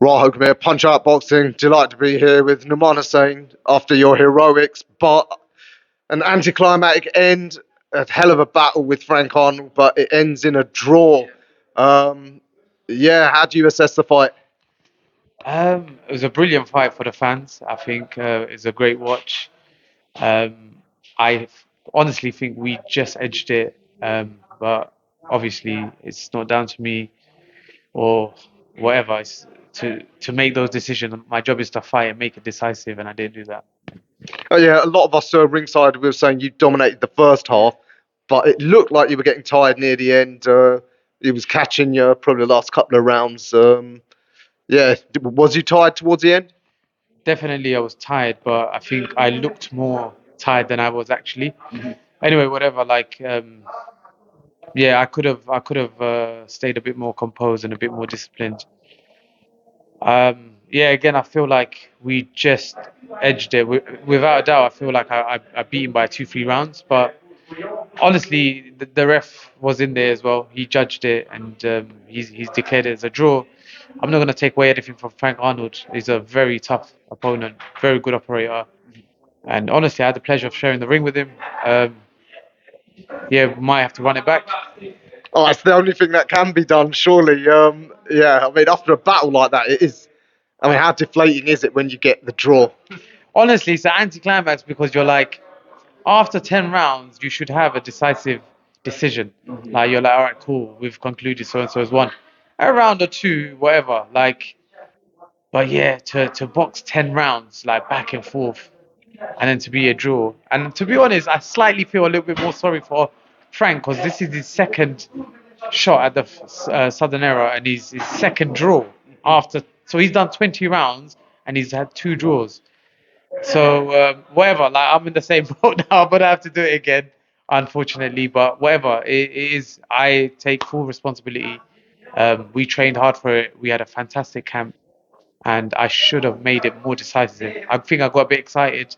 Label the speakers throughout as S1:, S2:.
S1: Rahul Kumar, Punch Out Boxing. Delighted to be here with Numan Hussain after your heroics, but an anticlimactic end. A hell of a battle with Frank Arnold, but it ends in a draw. Um, yeah, how do you assess the fight?
S2: It was a brilliant fight for the fans. I think it's a great watch. Um, I honestly think we just edged it, but obviously it's not down to me or whatever. It's to make those decisions. My job is to fight and make it decisive, and I didn't do that.
S1: Oh yeah, a lot of us ringside we were saying you dominated the first half, but it looked like you were getting tired near the end. It was catching you probably the last couple of rounds. Yeah, was you tired towards the end?
S2: Definitely, I was tired, but I think I looked more tired than I was actually. Anyway, whatever. Yeah, I could have stayed a bit more composed and a bit more disciplined. Yeah, again, I feel like we just edged it. Without a doubt, I feel like I beat him by 2, 3 rounds. But honestly, the ref was in there as well. He judged it, and he's declared it as a draw. I'm not going to take away anything from Frank Arnold. He's a very tough opponent, very good operator, and honestly, I had the pleasure of sharing the ring with him. Um, yeah, we might have to run it back.
S1: Oh, that's the only thing that can be done, surely. Yeah, I mean, after a battle like that, it is. I mean, how deflating is it when you get the draw?
S2: Honestly, it's an anticlimax because you're like, after 10 rounds, you should have a decisive decision. Like, you're like, all right, cool, we've concluded so and so has won. A round or two, whatever. But yeah, to box 10 rounds, like back and forth, and then to be a draw. And to be honest, I slightly feel a little bit more sorry for Frank because this is his second shot at the southernarea and his second draw after. So he's done 20 rounds and he's had 2 draws. So whatever, like I'm in the same boat now. I'm gonna have to do it again, unfortunately. But whatever, it is. I take full responsibility. We trained hard for it. We had a fantastic camp, and I should have made it more decisive. I think I got a bit excited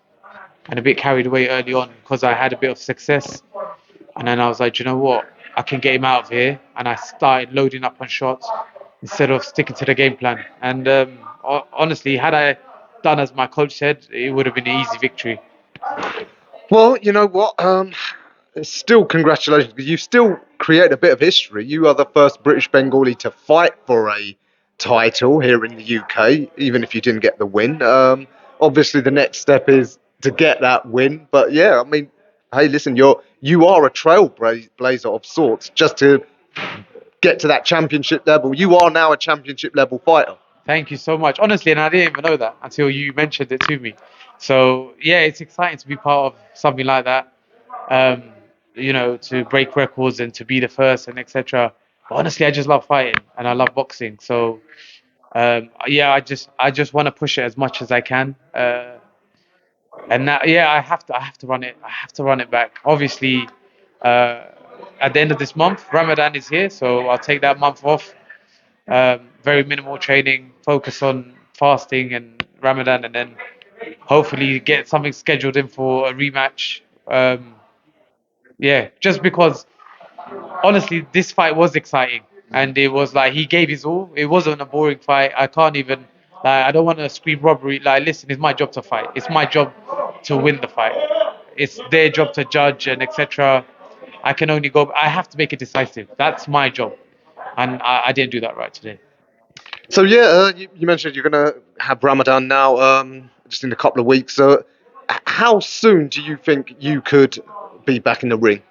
S2: and a bit carried away early on because I had a bit of success, and then I was like, "Do you know what? I can get him out of here," and I started loading up on shots instead of sticking to the game plan. And honestly, had I done as my coach said, it would have been an easy victory.
S1: Well, you know what? Still, congratulations because you still create a bit of history. You are the first British Bengali to fight for a title here in the UK, even if you didn't get the win. Obviously, the next step is to get that win. But yeah, I mean, hey, listen, you are a trailblazer of sorts. Just to get to that championship level, you are now a championship level fighter.
S2: Thank you so much. Honestly, and I didn't even know that until you mentioned it to me. So yeah, it's exciting to be part of something like that. Um, to break records and to be the first and etc. Honestly, I just love fighting and I love boxing. So yeah, I just want to push it as much as I can. And now, yeah, I have to run it. I have to run it back. Obviously, uh, at the end of this month, Ramadan is here, so I'll take that month off. Very minimal training, focus on fasting and Ramadan, and then hopefully get something scheduled in for a rematch. Yeah, just because honestly, this fight was exciting, and it was like he gave his all. It wasn't a boring fight. I can't even like I don't want to scream robbery. Like, listen, it's my job to fight. It's my job to win the fight. It's their job to judge and etc. I can only go. I have to make it decisive. That's my job, and I didn't do that right today.
S1: So yeah, you mentioned you're going to have Ramadan now, just in a couple of weeks. So, how soon do you think you could be back in the ring?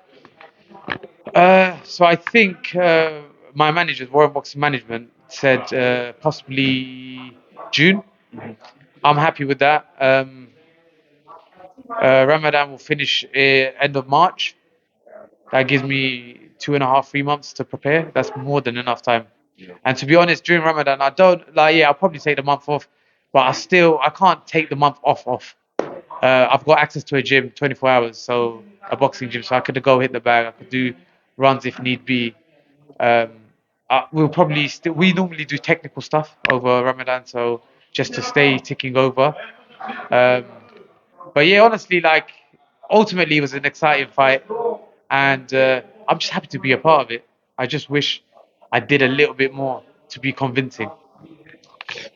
S2: So I think my managers, Warren Boxing Management, said possibly June. I'm happy with that. Ramadan will finish end of March. That gives me 2.5, 3 months to prepare. That's more than enough time. And to be honest, during Ramadan, I don't like. Yeah, I'll probably take the month off, but I can't take the month off. I've got access to a gym 24 hours, so a boxing gym, so I could go hit the bag. I could do runs if need be. Um, we'll probably still. We normally do technical stuff over Ramadan, so just to stay ticking over. Um, but yeah, honestly, like ultimately, it was an exciting fight, and I'm just happy to be a part of it. I just wish I did a little bit more to be convincing.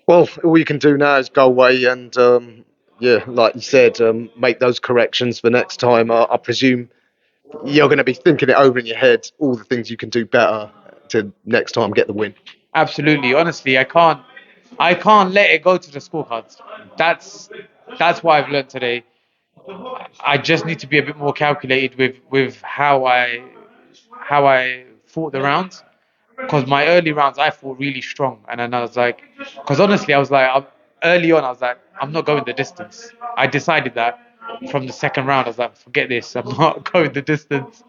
S1: Well, all you can do now is go away and, yeah, like you said, make those corrections for next time. I presume you're going to be thinking it over in your head, all the things you can do better to next time get the win.
S2: Absolutely. Honestly, I can't let it go to the scorecards. That's that's what I've learned today. I just need to be a bit more calculated with how I fought the rounds, because my early rounds I fought really strong, and then I was like, because honestly I was like, early on I was like, I'm not going the distance. I decided that from the second round. I was like, forget this, I'm not going the distance,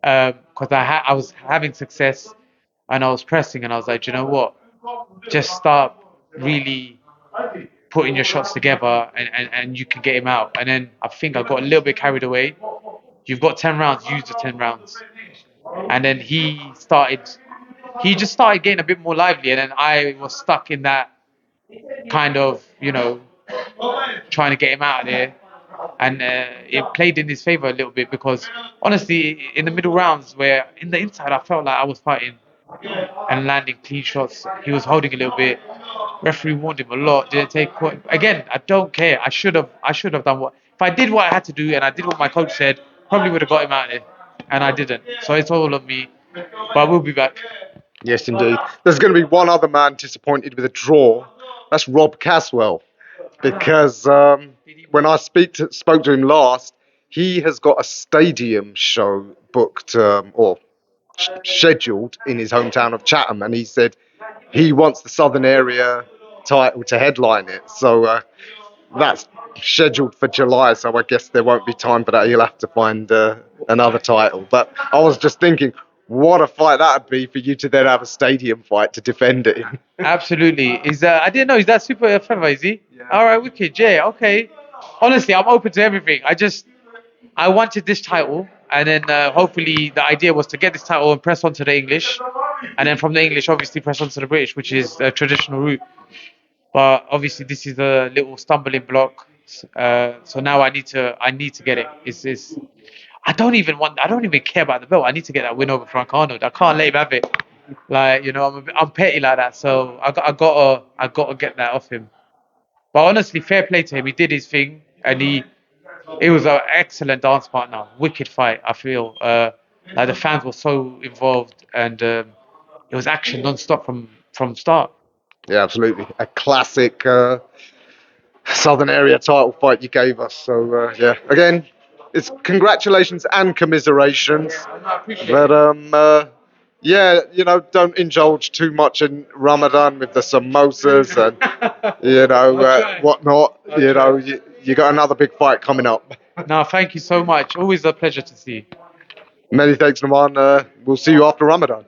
S2: because I was having success and I was pressing, and I was like, you know what, just start really putting your shots together, and you can get him out. And then I think I got a little bit carried away. You've got 10 rounds, use the 10 rounds. And then he just started getting a bit more lively, and then I was stuck in that kind of, trying to get him out of there. And it played in his favor a little bit, because honestly, in the middle rounds, where in the inside I felt like I was fighting and landing clean shots, he was holding a little bit. Referee warned him a lot. Didn't take point. Again, I don't care. I should have done what, if I did what I had to do and I did what my coach said, probably would have got him out of there, and I didn't. So it's all on me. But we'll be back.
S1: Yes, indeed. There's going to be one other man disappointed with a draw. That's Rob Caswell, because when I spoke to him last, he has got a stadium show booked, or scheduled in his hometown of Chatham, and he said he wants the Southern Area title to headline it. So that's scheduled for July. So I guess there won't be time for that. He'll have to find another title. But I was just thinking, what a fight that would be for you to then have a stadium fight to defend it in.
S2: Absolutely. I didn't know, is that super featherweight, is he? Yeah. All right, wicked. Yeah, okay. Honestly, I'm open to everything. I wanted this title, and then hopefully the idea was to get this title and press on to the English, and then from the English, obviously press on to the British, which is the traditional route. But obviously, this is a little stumbling block. So now I need to get it. I don't even care about the belt. I need to get that win over Frank Arnold. I can't let him have it. Like, I'm petty like that. So I gotta get that off him. But honestly, fair play to him. He did his thing, and it was an excellent dance partner. Wicked fight, I feel. Like the fans were so involved, and it was action non-stop from start.
S1: Yeah, absolutely. A classic Southern Area title fight you gave us. So, yeah, again, it's congratulations and commiserations. But, yeah, don't indulge too much in Ramadan with the samosas and, whatnot. You got another big fight coming up.
S2: No, thank you so much. Always a pleasure to see you.
S1: Many thanks, Numan. We'll see you after Ramadan.